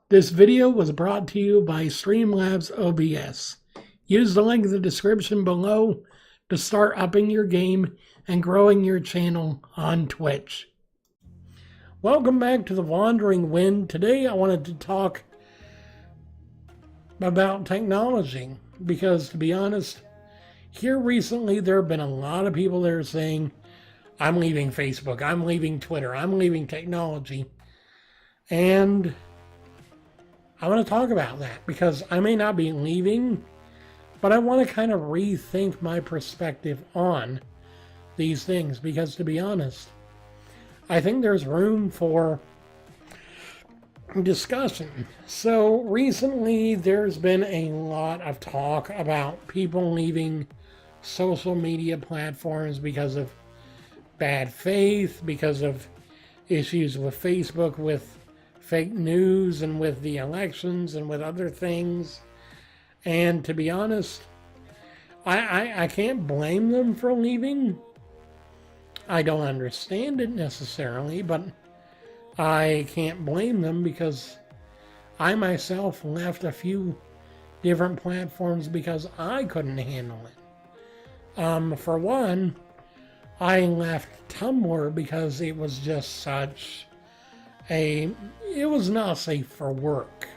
This video was brought to you by Streamlabs OBS. Use the link in the description below to start upping your game and growing your channel on Twitch. Welcome back to The Wandering Wind. Today I wanted to talk about technology because, to be honest, here recently there have been a lot of people that are saying, I'm leaving Facebook, I'm leaving Twitter, I'm leaving technology. And I want to talk about that because I may not be leaving, but I want to kind of rethink my perspective on these things because, to be honest, I think there's room for discussion. So recently there's been a lot of talk about people leaving social media platforms because of bad faith, because of issues with Facebook, with fake news, and with the elections, and with other things. And to be honest, I can't blame them for leaving. I don't understand it necessarily, but I can't blame them because I myself left a few different platforms because I couldn't handle it. For one, I left Tumblr because it was just such it was not safe for work,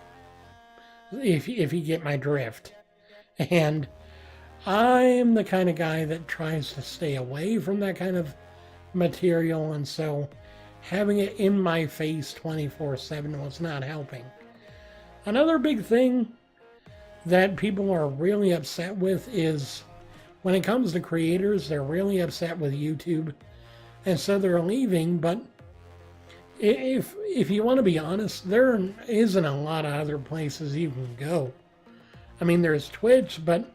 if you get my drift. And I'm the kind of guy that tries to stay away from that kind of material, and so having it in my face 24/7 was not helping. Another big thing that people are really upset with is when it comes to creators, they're really upset with YouTube, and so they're leaving. But if you want to be honest, there isn't a lot of other places you can go. I mean, there's Twitch, but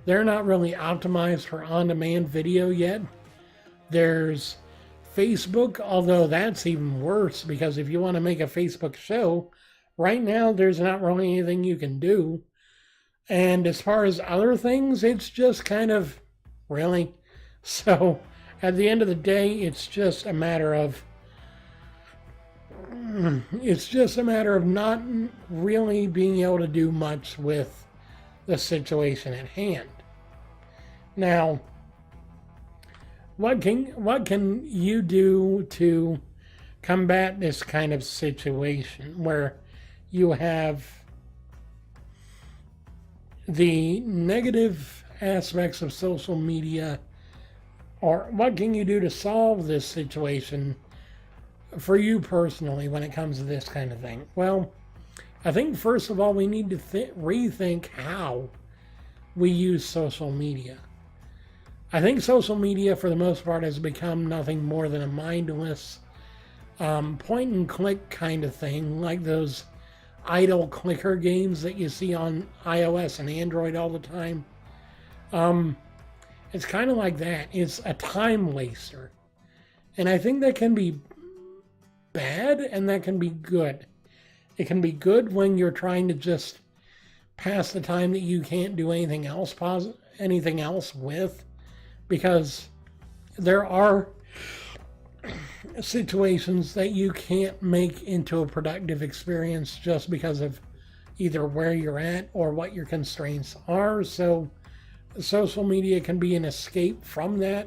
they're not really optimized for on-demand video yet. There's Facebook, although that's even worse because if you want to make a Facebook show, right now there's not really anything you can do. And as far as other things, it's just kind of really. So at the end of the day, it's just a matter of not really being able to do much with the situation at hand. Now, what can you do to combat this kind of situation where you have the negative aspects of social media, or what can you do to solve this situation for you personally when it comes to this kind of thing? Well, I think first of all we need to rethink how we use social media. I think social media for the most part has become nothing more than a mindless point and click kind of thing, like those idle clicker games that you see on iOS and Android all the time. It's kind of like that. It's a time waster. And I think that can be bad and that can be good. It can be good when you're trying to just pass the time that you can't do anything else with, because there are situations that you can't make into a productive experience just because of either where you're at or what your constraints are. So social media can be an escape from that.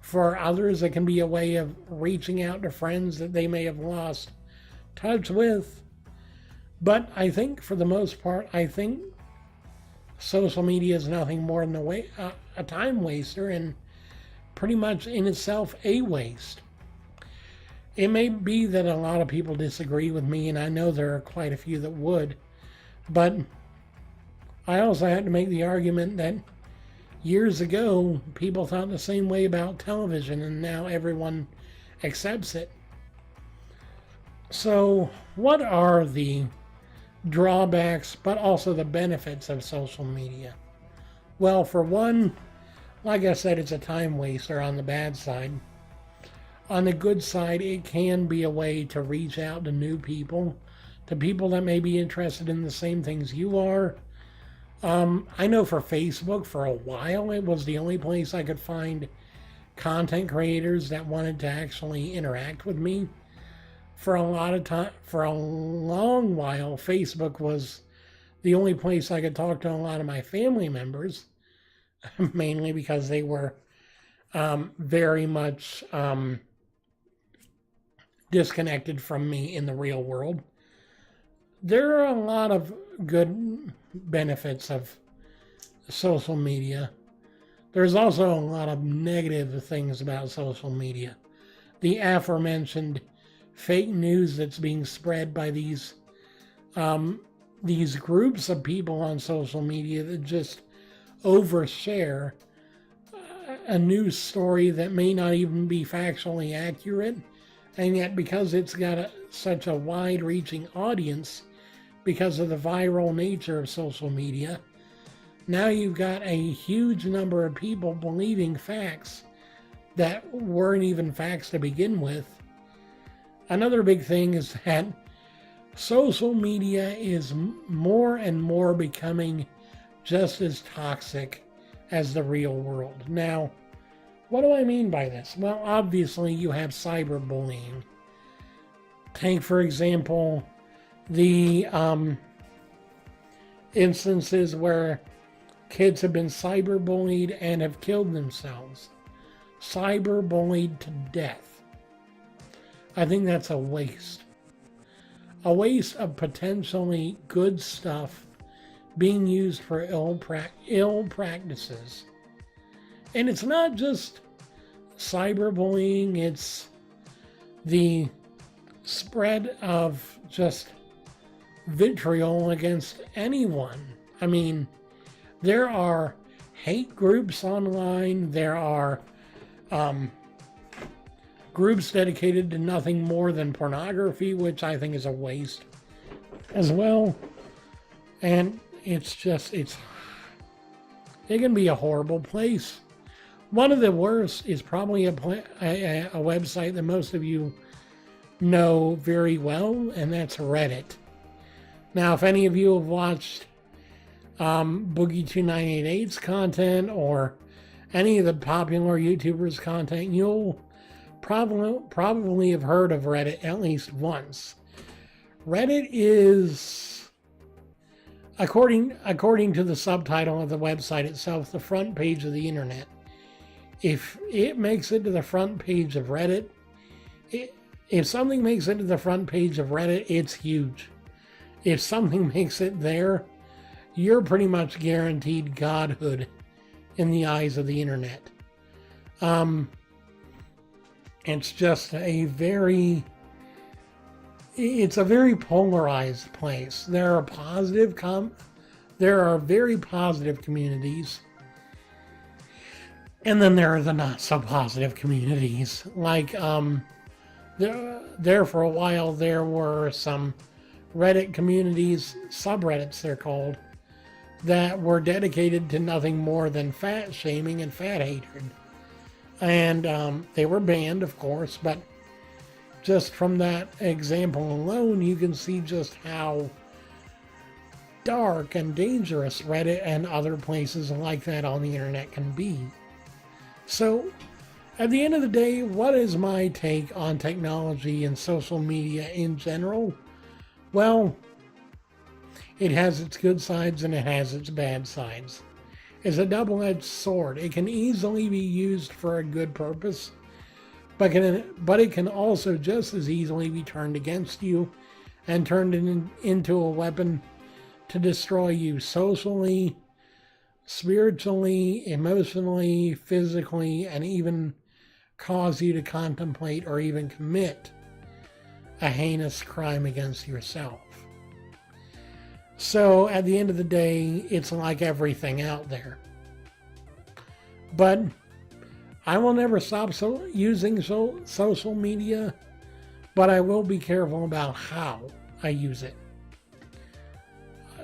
For others, it can be a way of reaching out to friends that they may have lost touch with. But I think for the most part, I think social media is nothing more than a time waster, and pretty much in itself a waste. It may be that a lot of people disagree with me, and I know there are quite a few that would, but I also had to make the argument that years ago people thought the same way about television, and now everyone accepts it. So what are the drawbacks but also the benefits of social media? Well, for one, like I said, it's a time waster on the bad side. On the good side, it can be a way to reach out to new people, to people that may be interested in the same things you are. I know for Facebook, for a while, it was the only place I could find content creators that wanted to actually interact with me. For a lot of time, for a long while, Facebook was the only place I could talk to a lot of my family members, mainly because they were very much disconnected from me in the real world. There are a lot of good benefits of social media. There's also a lot of negative things about social media. The aforementioned fake news that's being spread by these groups of people on social media that just overshare a news story that may not even be factually accurate, and yet because it's got such a wide-reaching audience, because of the viral nature of social media, now you've got a huge number of people believing facts that weren't even facts to begin with. Another big thing is that social media is more and more becoming just as toxic as the real world. Now, what do I mean by this? Well, obviously you have cyberbullying. Take, for example, the instances where kids have been cyberbullied and have killed themselves. Cyberbullied to death. I think that's a waste. A waste of potentially good stuff being used for ill practices. And it's not just cyberbullying, it's the spread of just vitriol against anyone. I mean, there are hate groups online, there are groups dedicated to nothing more than pornography, which I think is a waste as well. And it can be a horrible place. One of the worst is probably a website that most of you know very well, and that's Reddit. Now, if any of you have watched Boogie2988's content or any of the popular YouTubers' content, you'll probably have heard of Reddit at least once. Reddit is, according to the subtitle of the website itself, the front page of the internet. If it makes it to the front page of Reddit, if something makes it to the front page of Reddit, it's huge. If something makes it there, you're pretty much guaranteed godhood in the eyes of the internet. It's just it's a very polarized place. There are very positive communities, and then there are the not so positive communities. Like there for a while there were some Reddit communities, subreddits they're called, that were dedicated to nothing more than fat shaming and fat hatred. And they were banned, of course, but just from that example alone, you can see just how dark and dangerous Reddit and other places like that on the internet can be. So, at the end of the day, what is my take on technology and social media in general? Well, it has its good sides and it has its bad sides. It's a double-edged sword. It can easily be used for a good purpose, but it can also just as easily be turned against you and turned into a weapon to destroy you socially, spiritually, emotionally, physically, and even cause you to contemplate or even commit a heinous crime against yourself. So at the end of the day, it's like everything out there. But I will never stop using social media, but I will be careful about how I use it.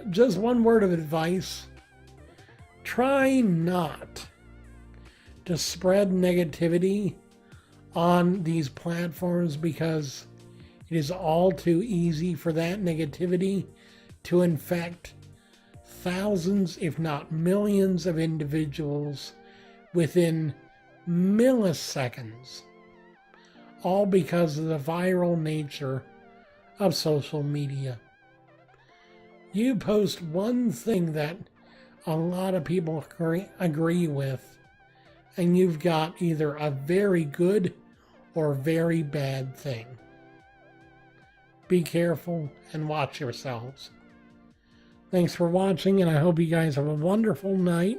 Just one word of advice: try not to spread negativity on these platforms, because it is all too easy for that negativity to infect thousands, if not millions, of individuals within milliseconds. all because of the viral nature of social media. You post one thing that a lot of people agree with, and you've got either a very good or very bad thing. Be careful and watch yourselves. Thanks for watching, and I hope you guys have a wonderful night.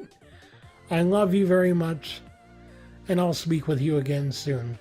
I love you very much, and I'll speak with you again soon.